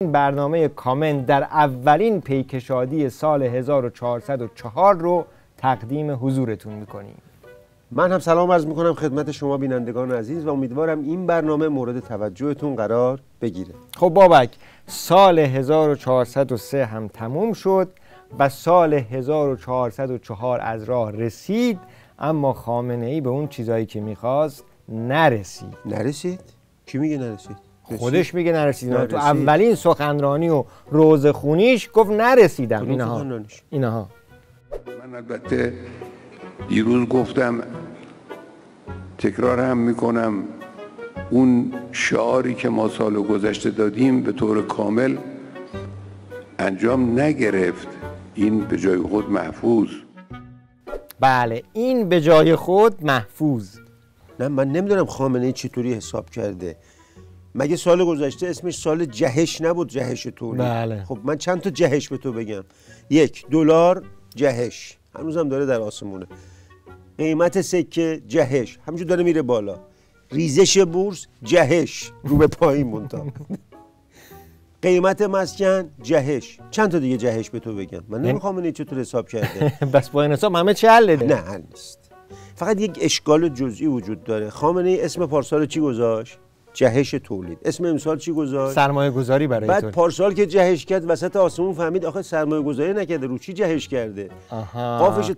این برنامه کامنت در اولین پیکشادی سال 1404 رو تقدیم حضورتون میکنیم. من هم سلام عرض میکنم خدمت شما بینندگان عزیز و امیدوارم این برنامه مورد توجهتون قرار بگیره. خب بابک، سال 1403 هم تموم شد و سال 1404 از راه رسید، اما خامنه ای به اون چیزایی که میخواست نرسید. نرسید؟ کی میگه نرسید؟ خودش میگه نرسید. تو اولین سخنرانی و روزخونیش گفت نرسیدم. اینها من البته دیروز گفتم، تکرار هم میکنم، اون شعاری که ما سال گذشته دادیم به طور کامل انجام نگرفت. این به جای خود محفوظ. بله، این به جای خود محفوظ. نه، من نمیدونم خامنه ای چطوری حساب کرده. مگه سال گذشته اسمش سال جهش نبود؟ جهش تولید. بله. خب من چند تا جهش به تو بگم. $1 جهش هنوزم داره در آسمونه. قیمت سکه جهش همینجور داره میره بالا. ریزش بورس جهش رو به پایین مونتا. قیمت مسکن جهش. چند تا دیگه جهش به تو بگم. من نمیدونم خامنه ای چطور حساب کرده. بس با این حساب همه چی حل؟ نه، حل نیست. فقط یک اشکال جزئی وجود داره. خامنه ای اسم پارسال چی گذاشت؟ جهش تولید. اسم امسال چی گذاشت؟ سرمایه گذاری برای بعد تولید. پارسال که جهش کرد وسط آسمون فهمید آخه سرمایه گذاری نکرده، رو چی جهش کرده؟ قافش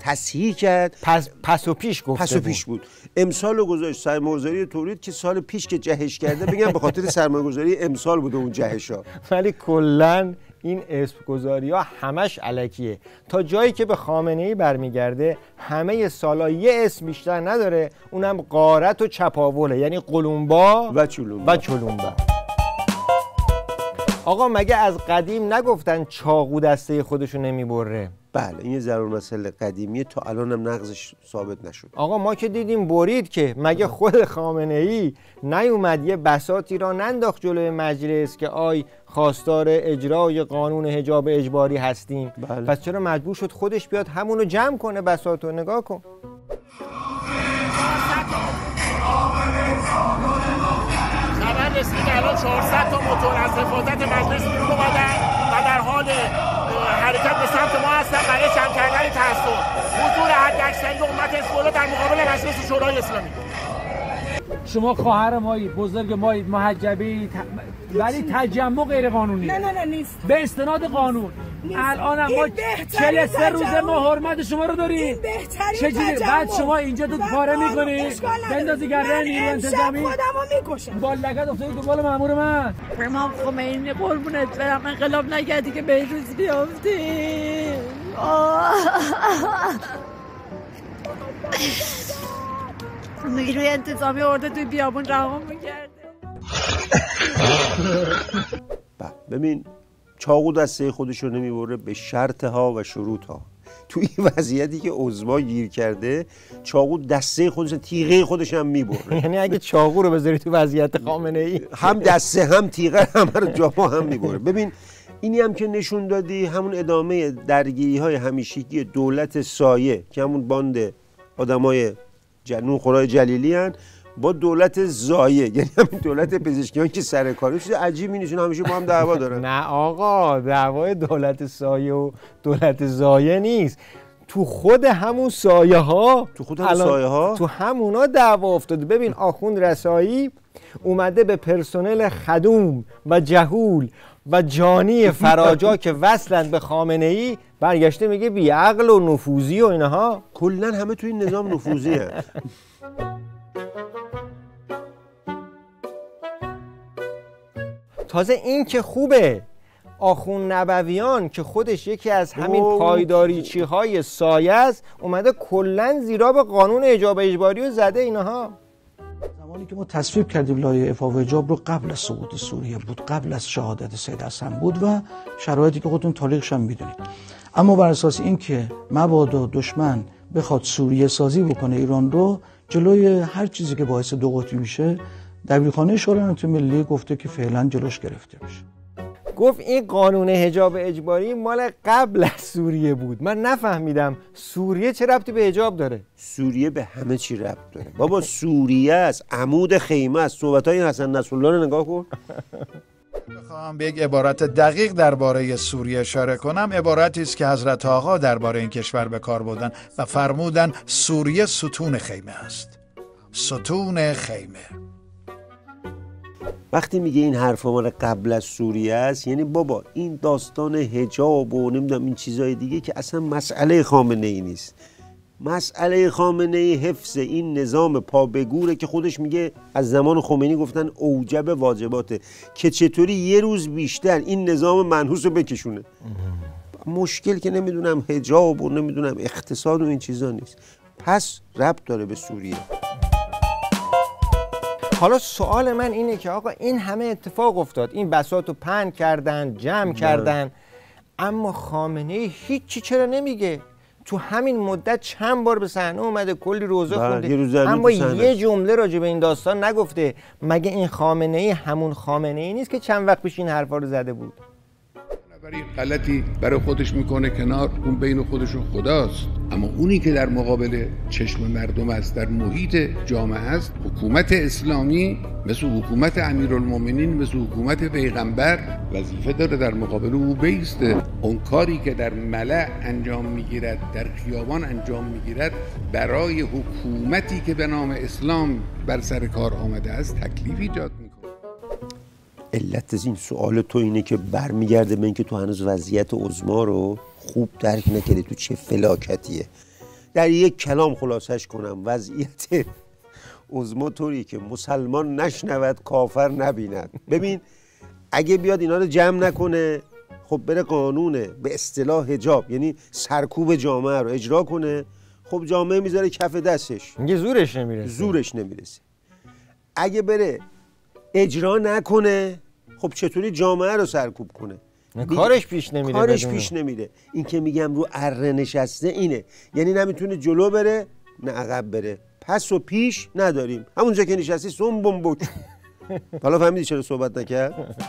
تصحیح کرد. پس و پیش گفته. پس و پیش بود. امسال رو گذاشت سرمایه گذاری تولید که سال پیش که جهش کرده بگم به خاطر سرمایه گذاری امسال بوده اون جهش‌ها. ولی کلاً این اسم گذاری ها همش الکیه. تا جایی که به خامنه ای برمیگرده همه سالا یه اسم بیشتر نداره، اونم غارت و چپاوله، یعنی قلمبا و چلمبا. آقا مگه از قدیم نگفتن چاقو دسته خودشو نمیبره؟ بله، این یه ضرور مسئله قدیمیه، تا الان هم نقضش ثابت نشد. آقا ما که دیدیم برید که. مگه خود خامنه ای نیومد یه بساطی را ننداخت جلوی مجلس که آی خواستار اجرای قانون حجاب اجباری هستیم؟ بله. پس چرا مجبور شد خودش بیاد همونو جمع کنه بساطو؟ نگاه کن. خبر رسید که الان 400 تا موتور از حفاظت مجلس بیرون اومدن و در حال حرکت به سمت ما هستن برای جمع کردن تعصب. حضور حداکثری امت حزب‌الله در مقابل مجلس شورای اسلامی. شما خواهر مایی، بزرگ مایی، محجبی، ولی تجمع غیر قانونی. نه نیست. به استناد قانون. الان هم ما 43 روزه ما حرمت شما رو داریم. چجوری بعد شما اینجا تو پاره می‌کنی؟ بندازی گردن نیروی انتظامی. خودمو میکشم. با لگد افتادی دنبال مأمور من. امام خمینی قربونت برم، انقلاب نکردی که به روز بیافتی. نیروی انتظامی آورده توی بیابون رها می‌کرده. ببین، چاقو دسته خودش رو نمیبره به شرط ها و شروط ها. تو این وضعیتی که عظما گیر کرده، چاقو دسته خودش، تیغه خودش هم میبره. یعنی اگه چاقو رو بذاری تو وضعیت خامنه ای، هم دسته هم تیغه همه رو جاها هم میبره. ببین اینی هم که نشون دادی همون ادامه درگیری های همیشگی دولت سایه که همون باند آدمای جنون خورای جلیلی هن با دولت زایه، یعنی همین دولت پزشکیان که سر کاره. چیز عجیبی نیست، همیشه با هم دعوا دارن. نه آقا، دعوای دولت سایه و دولت زایه نیست، تو خود همون سایه ها، تو همونا دعوا افتاده. ببین آخوند رسایی اومده به پرسنل خدوم و جهول و جانی فراجا که وصلن به خامنه ای برگشته میگه بی عقل و نفوذی و اینها. کلا همه توی این نظام نفوذی هست. تازه این که خوبه، آخوند نبویان که خودش یکی از همین پایداریچی های سایه است اومده کلن زیرا به قانون حجاب اجباری رو زده اینها. زمانی که ما تصویب کردیم لایحه عفاف حجاب رو قبل از سقوط سوریه بود، قبل از شهادت سید حسن بود و شرایطی که خودتون تاریخش هم میدونید. اما بر اساس این که مبادا دشمن بخواد سوریه سازی بکنه ایران رو، جلوی هر چیزی که باعث دو قطبی میشه، دبیرخانه شورای امنیت ملی گفته که فعلا جلوش گرفته بشه. گفت این قانون حجاب اجباری مال قبل از سوریه بود. من نفهمیدم سوریه چه ربطی به حجاب داره؟ سوریه به همه چی ربط داره بابا. سوریه است، عمود خیمه است. صحبت‌های حسن نصرالله رو نگاه کن. بخواهم به یک عبارت دقیق درباره سوریه اشاره کنم، عبارتی است که حضرت آقا درباره این کشور به کار بردن و فرمودن سوریه ستون خیمه است. ستون خیمه. وقتی میگه این حرفا مال قبل از سوریه است، یعنی بابا این داستان حجاب و نمیدونم این چیزای دیگه که اصلا مسئله خامنه ای نیست. مسئله خامنه ای حفظ این نظام پابگوره که خودش میگه از زمان خمینی گفتن اوجب واجباته که چطوری یه روز بیشتر این نظام منحوس رو بکشونه. مشکل که نمیدونم حجاب و نمیدونم اقتصاد و این چیزا نیست، پس ربط داره به سوریه. حالا سوال من اینه که آقا این همه اتفاق افتاد، این بساطو پهن کردن، جمع کردن، اما خامنه‌ای هیچی چرا نمیگه؟ تو همین مدت چند بار به صحنه اومده، کلی روزه خونده، اما یه جمله راجع به این داستان نگفته. مگه این خامنه‌ای همون خامنه‌ای نیست که چند وقت پیش این حرفا رو زده بود؟ برای غلطی برای خودش میکنه کنار، اون بین خودشون خداست، اما اونی که در مقابل چشم مردم است، در محیط جامعه است، حکومت اسلامی مثل حکومت امیرالمومنین، مثل حکومت پیغمبر وظیفه داره در مقابل او بیسته. اون کاری که در ملأ انجام میگیرد، در خیابان انجام میگیرد، برای حکومتی که به نام اسلام بر سر کار آمده است تکلیف ایجاد میکنه. علت از این سوال تو اینه که برمیگرده به اینکه تو هنوز وضعیت عظما رو خوب درک نکردی، تو چه فلاکتیه. در یک کلام خلاصش کنم، وضعیت عظما طوریه که مسلمان نشنود کافر نبیند. ببین اگه بیاد اینا رو جمع نکنه، خب بره قانون به اصطلاح حجاب یعنی سرکوب جامعه رو اجرا کنه، خب جامعه میذاره کف دستش، میگه زورش نمیرسه. اگه بره اجرا نکنه، خب چطوری جامعه رو سرکوب کنه؟ کارش پیش نمیره. این که میگم رو اره نشسته اینه، یعنی نمیتونه جلو بره نه عقب بره، پس و پیش نداریم، همونجا که نشستی سم بم بک. حالا فهمیدی چرا صحبت نکرد؟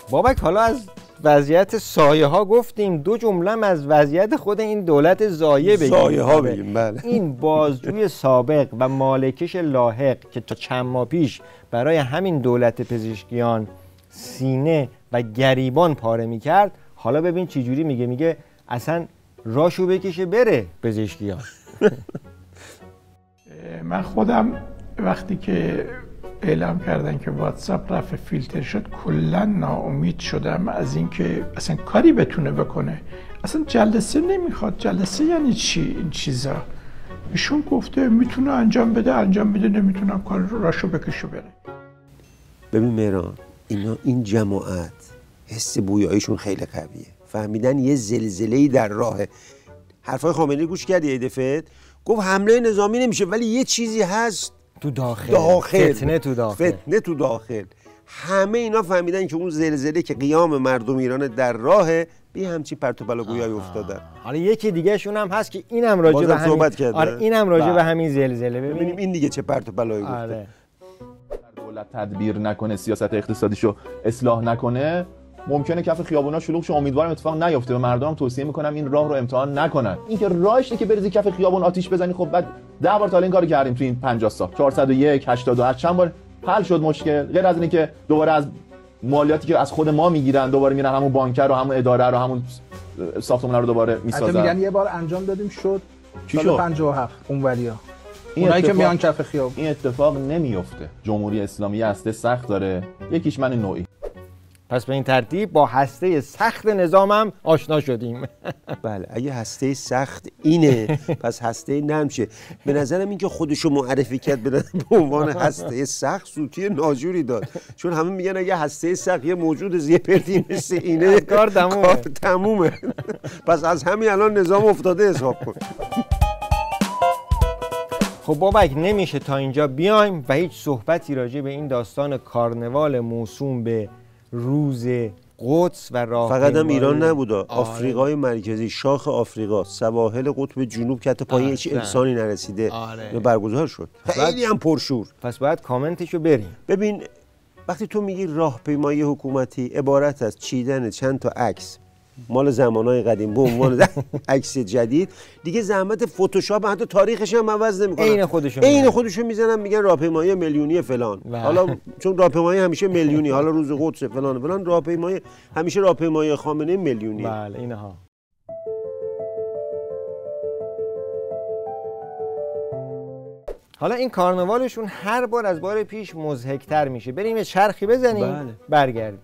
بابک حالا از وضعیت سایه ها گفتیم، دو جمله از وضعیت خود این دولت زایه بگیم. سایه ها بگیم، بله. این بازجوی سابق و مالکش لاحق که تا چند ماه پیش برای همین دولت پزشکیان سینه و گریبان پاره میکرد، حالا ببین چی جوری میگه اصلا راشو بکشه بره پزشکیان. من خودم وقتی که اعلام کردن که واتساپ رفع فیلتر شد کلا ناامید شدم از اینکه اصلا کاری بتونه بکنه. اصلا جلسه نمیخواد. جلسه یعنی چی این چیزا؟ ایشون گفته میتونه انجام بده، نمیتونم کار راشو بکشه بره. ببین مهران، این جماعت حس بویاییشون خیلی قویه، فهمیدن یه زلزله‌ای در راهه. حرفای خامنه‌ای گوش کردی یه دفعه گفت حمله نظامی نمیشه، ولی یه چیزی هست تو داخل. فتنه تو داخل. همه اینا فهمیدن که اون زلزله که قیام مردم ایران در راهه، به همچی پرت و پلاگویی افتادن. حالا یکی دیگه شون هم هست که اینم راجع به همین اینم راجع به همین زلزله. ببینیم این دیگه چه پرت و پلایی گفته. دولت تدبیر نکنه، سیاست اقتصادیشو اصلاح نکنه، ممکنه کف خیابونا شلوغ شه. امیدوارم اتفاق نیفته. به مردم توصیه میکنم این راه رو امتحان نکنن. این که راهش اینه که بریزی کف خیابون آتیش بزنی، خب بعد 10 بار تا این کارو کردیم تو این 50 سال. 401 88 چند بار حل شد مشکل. غیر از اینکه دوباره از مالیاتی که از خود ما میگیرن دوباره میرن همون بانک رو، همون اداره رو، همون ساختمون رو دوباره میسازن. میگن یه بار انجام دادیم شد سال 57 اونوریا. اونایی که میان کف خیابون. این اتفاق نمیفته. جمهوری اسلامی هسته سخت داره، یکیش من نوعی. پس به این ترتیب با هسته سخت نظامم آشنا شدیم. بله، اگه هسته سخت اینه پس هسته نرم شه. به نظرم این که خودشو معرفی کرد به عنوان هسته سخت سوتی ناجوری داد، چون همه میگن اگه هسته سخت یه موجود زیپرتی مثل اینه کار تمومه. پس از همین الان نظام افتاده حساب کن. خب بابک نمیشه تا اینجا بیایم و هیچ صحبتی راجع به این داستان کارنوال موسوم به روز قدس و راهپیمایی فقط هم ایران نبوده، آفریقای مرکزی، شاخ آفریقا، سواحل قطب جنوب که حتی پای هیچ انسانی نرسیده برگزار شد. خیلی هم پرشور. پس باید کامنتشو بریم. ببین وقتی تو میگی راهپیمایی حکومتی عبارت از چیدن چند تا عکس مال زمانهای قدیم به عنوان عکس جدید، دیگه زحمت فتوشاپ حتی تاریخش هم عوض نمی‌کنن، عین خودشو میزنن میگن راهپیمایی میلیونی فلان. حالا چون راهپیمایی همیشه میلیونی، حالا روز قدس فلان راهپیمایی همیشه راهپیمایی خامنه‌ای میلیونی. بله اینها. حالا این کارناوالشون هر بار از بار پیش مضحک‌تر میشه. بریم یه چرخی بزنیم برگردیم.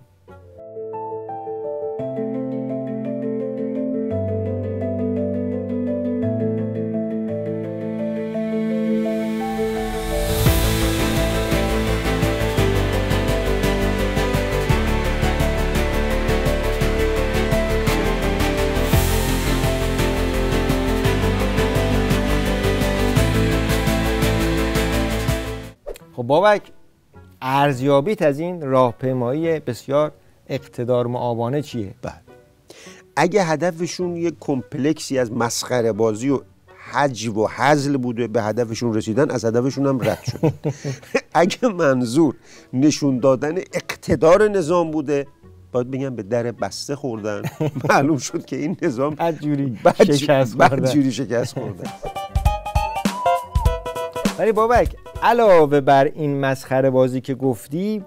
خب بابک، ارزیابیت از این راهپیمایی بسیار اقتدار مآبانه چیه؟ بله، اگه هدفشون یک کمپلکسی از مسخره بازی و حجو و هزل بوده به هدفشون رسیدن، از هدفشون هم رد شد. اگه منظور نشون دادن اقتدار نظام بوده، باید بگم به در بسته خوردن. معلوم شد که این نظام بدجوری شکست خورده. ولی بابک علاوه بر این مسخره بازی که گفتی،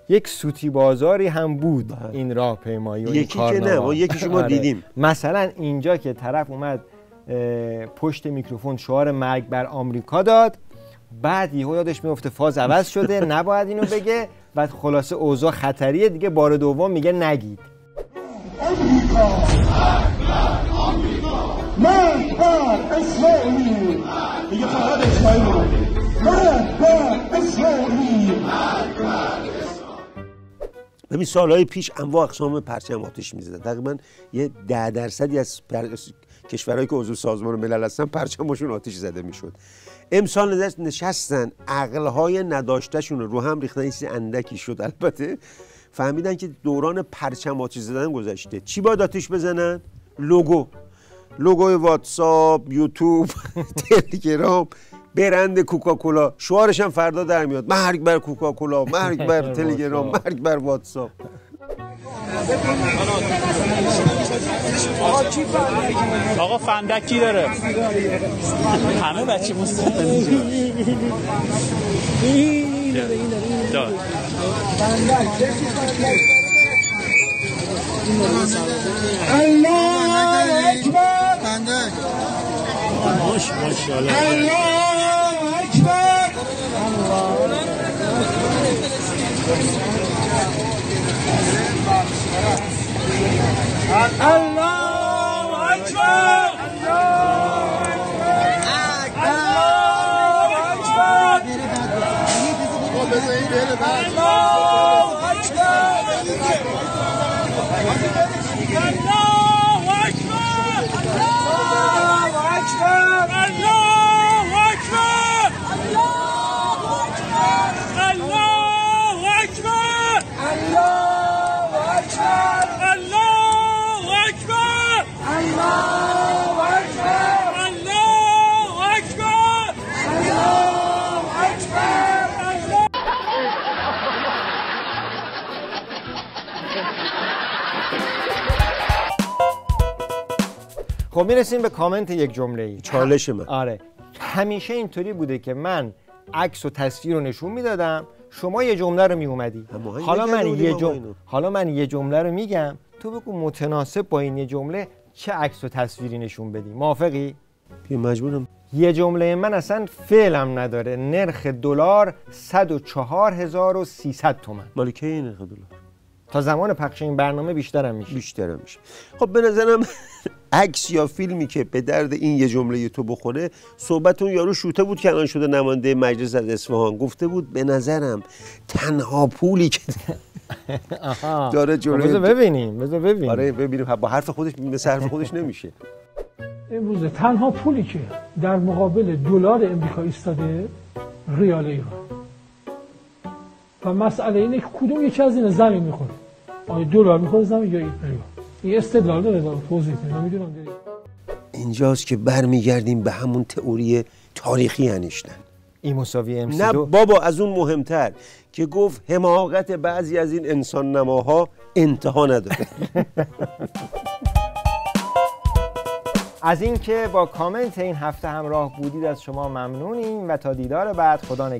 یک سوتی بازاری هم بود این راهپیمایی و یکی که نه، ما یکی شما دیدیم. مثلا اینجا که طرف اومد پشت میکروفون شعار مرگ بر آمریکا داد، بعد یهو یادش میفته فاز عوض شده نباید اینو بگه، بعد خلاصه اوضاع خطریه دیگه، بار دوم میگه نگید. آمریکا مرگ بر اسرائیل، دیگه فقط اسرائیل رو مرگ بر اسرائیل. ببین سالهای پیش انواع اقسام پرچم آتش می‌زدن. تقریبا یه 10% از کشورهایی که عضو سازمان ملل هستن پرچمشون آتش زده میشد. امسال نشستن عقلهای نداشتهشون رو هم ریختن، این اندکی شد البته، فهمیدن که دوران پرچم آتش زدن گذشته. چی باید آتش بزنن؟ لوگوی واتساپ، یوتیوب، تلگرام، برند کوکاکولا. شعارش هم فردا در میاد: مرگ بر کوکاکولا، مرگ بر تلگرام، مرگ بر واتساپ. آقا فندک کی داره؟ همه بچه مستقیم دار. الله اکبر. فندک. ماشاءالله. الله اکبر. الله اکبر. خب میرسیم به کامنت یک جمله‌ای. چالش من. آره، همیشه اینطوری بوده که من عکس و تصویر رو نشون میدادم، شما یه جمله رو میومدی. حالا من یه جمله رو میگم، تو بگو متناسب با این یه جمله چه عکس و تصویری نشون بدی. موافقی؟ مجبورم. یه جمله من اصلا فعلم نداره. نرخ دلار 104,300 تومان. مال کی نرخ دلار؟ تا زمان پخش این برنامه بیشترم میشه. خب به نظرم عکس یا فیلمی که به درد این یه جمله تو بخوره، صحبت اون یارو شوته بود که الان شده نماینده مجلس از اصفهان، گفته بود به نظرم تنها پولی که داره جلوی بذار ببینیم. آره ببینیم، با حرف خودش مثل حرف خودش نمیشه. امروز تنها پولی که در مقابل دلار امریکا ایستاده ریال ایران و مسئله اینه که کدوم یکی از این زمین میخوره، آیا دلار میخوره زمین یا ریال. این استدلال داره، توضیح نمیدونم داریم. اینجاست که برمیگردیم به همون تئوری تاریخی انیشتین. ای مساوی MC2. نه بابا، از اون مهمتر که گفت حماقت بعضی از این انسان نماها انتها نداره. از اینکه با کامنت این هفته همراه بودید از شما ممنونیم و تا دیدار بعد، خدا نگهدار.